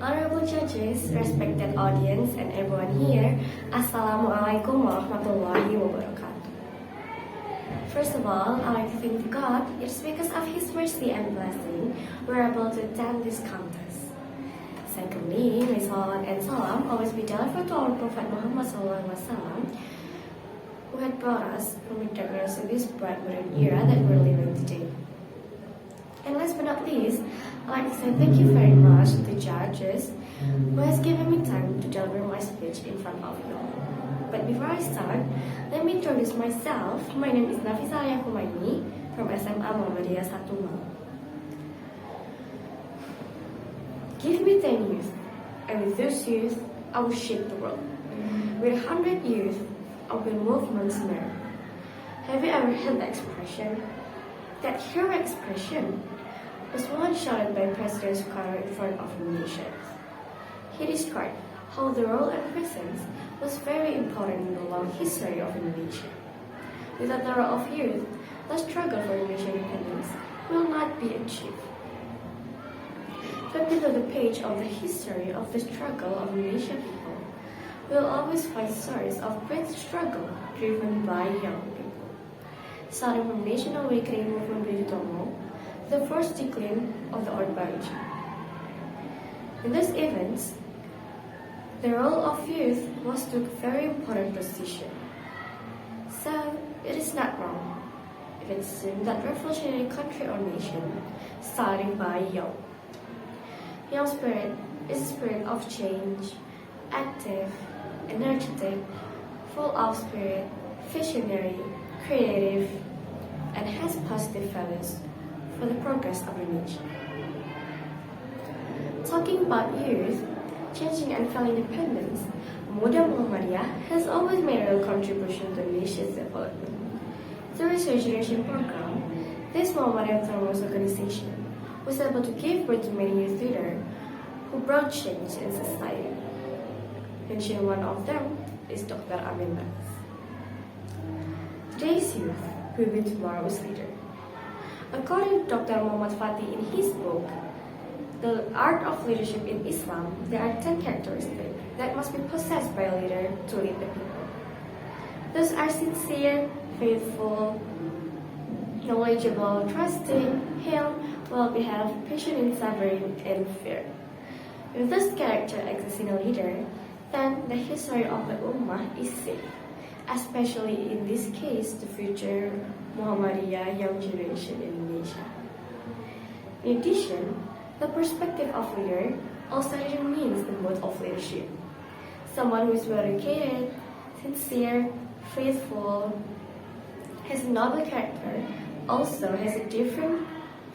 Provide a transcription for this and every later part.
Honorable judges, respected audience, and everyone here, Assalamualaikum warahmatullahi wabarakatuh. First of all, I'd like to thank God. It's because of His mercy and blessing we're able to attend this contest. Secondly, may salawat and salam always be delivered to our Prophet Muhammad SAW, who had brought us from the darkness to this bright modern era that we're living today. And last but not least, I'd like to say thank you very much to the judges who has given me time to deliver my speech in front of you all. But before I start, let me introduce myself. My name is Nafisah Aliyah Khumaini from SMA Muhammadiyah 1 Malang. Give me 10 youth, and with those youth, I will shake the world. With 100 youth, I will move mountains. Have you ever heard the expression? That hero expression was once shouted by President Sukarno in front of nations. He described how the role and presence was very important in the long history of Indonesia. Without the role of youth, the struggle for Indonesian independence will not be achieved. Flipping to the page of the history of the struggle of Indonesian people, we will always find stories of great struggle driven by young people. Starting from National Awakening Movement Pidato, the first decline of the Orde Baru. In these events, the role of youth was to a very important position. So, it is not wrong if it assumed that revolutionary country or nation starting by young. Young spirit is a spirit of change, active, energetic, full of spirit, visionary, creative, and has positive values for the progress of the nation. Talking about youth, changing and finding independence, Muda Muhammadiyah has always made a real contribution to the nation's development. Through its regeneration program, this Muhammadiyah autonomous organization was able to give birth to many youth leaders who brought change in society. Mention one of them is Dr. Amin Rais. Today's youth will be tomorrow's leader. According to Dr. Muhammad Fatih in his book, The Art of Leadership in Islam, there are 10 characteristics that must be possessed by a leader to lead the people. Those are sincere, faithful, knowledgeable, trusting, hale, well-behaved, patient in suffering, and fair. If this character exists in a leader, then the history of the Ummah is safe, especially in this case, the future Muhammadiyah young generation in Indonesia. In addition, the perspective of leader also determines the mode of leadership. Someone who is well-educated, sincere, faithful, has a noble character, also has a different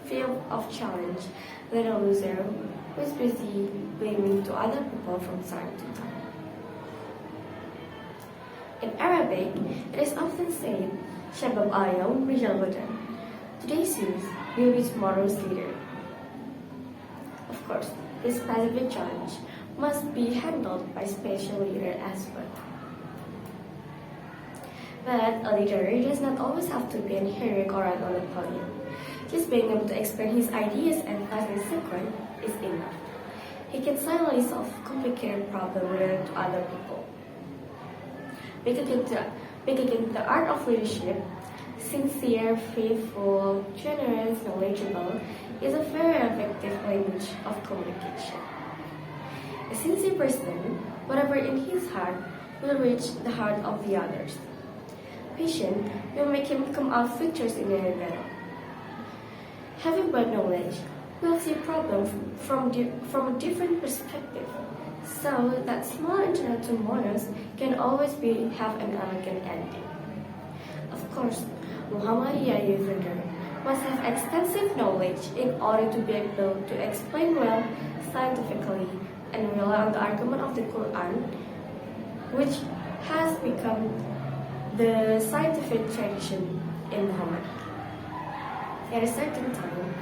field of challenge than a loser who is busy blaming to other people from time to time. In Arabic, it is often said, Shabab al-Yawm Rijal Ghadan. Today's youth will be tomorrow's leader. Of course, this specific challenge must be handled by special leader as well. But a leader does not always have to be an heroic or on the podium. Just being able to explain his ideas and thoughts in sequence is enough. He can silently solve complicated problems related to other people. Because the art of leadership, sincere, faithful, generous, knowledgeable, is a very effective language of communication. A sincere person, whatever in his heart, will reach the heart of the others. Patient will make him come out victors in any battle. Having broad knowledge will see problems from a different perspective, so that small internal turmoils can always have an elegant ending. Of course, Muhammadiyah youth leader must have extensive knowledge in order to be able to explain well scientifically and rely on the argument of the Quran, which has become the scientific tradition in Muhammad. At a certain time,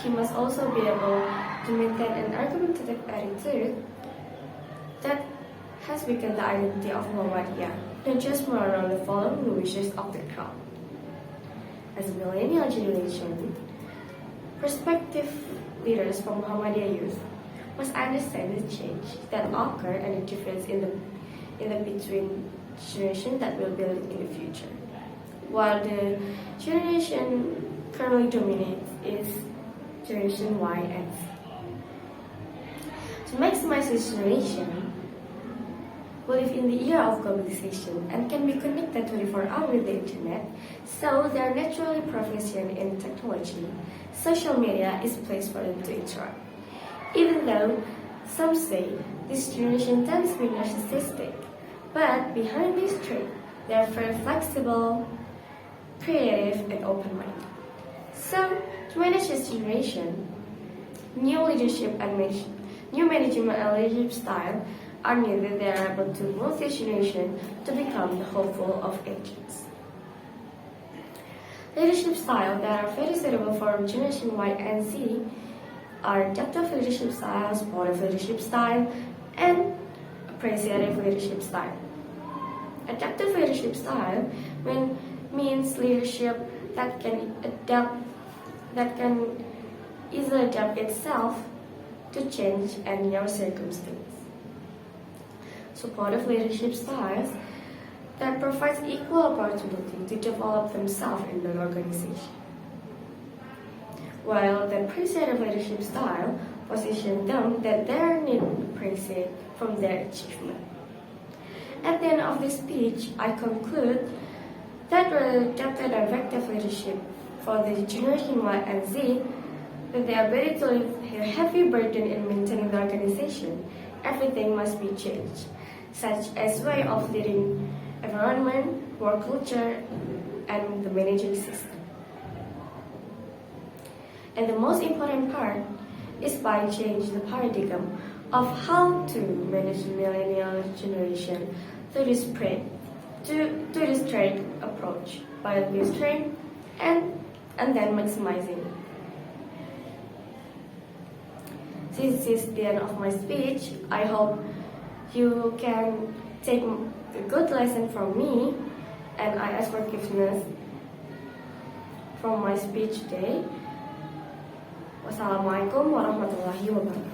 he must also be able to maintain an argumentative attitude that has become the identity of Muhammadiyah, not just more around the following the wishes of the crowd. As a millennial generation, prospective leaders from Muhammadiyah youth must understand the change that occur and the difference in the between generation that will build in the future. While the generation currently dominates is Generation Y and Z. To maximize this generation, we live in the era of globalization and can be connected 24 hours with the internet, so they are naturally proficient in technology. Social media is a place for them to interact. Even though some say this generation tends to be narcissistic, but behind this trait, they are very flexible, creative, and open-minded. So, to manage this generation, new leadership and new management and leadership style are needed. They are able to move this generation to become the hopeful of ages. Leadership styles that are very suitable for Generation Y and Z are adaptive leadership style, supportive leadership style, and appreciative leadership style. Adaptive leadership style means leadership that can easily adapt itself to change and new circumstances. Supportive leadership styles that provides equal opportunity to develop themselves in the organization. While the appreciative leadership style positions them that they need appreciate from their achievement. At the end of this speech, I conclude that adaptive and effective leadership for the Generation Y and Z, with the ability to lift a heavy burden in maintaining the organization, everything must be changed, such as way of leading, environment, work culture, and the managing system. And the most important part is by changing the paradigm of how to manage the millennial generation through this trade approach by administering and then maximizing. This is the end of my speech. I hope you can take a good lesson from me, and I ask forgiveness from my speech today. Wassalamualaikum warahmatullahi wabarakatuh.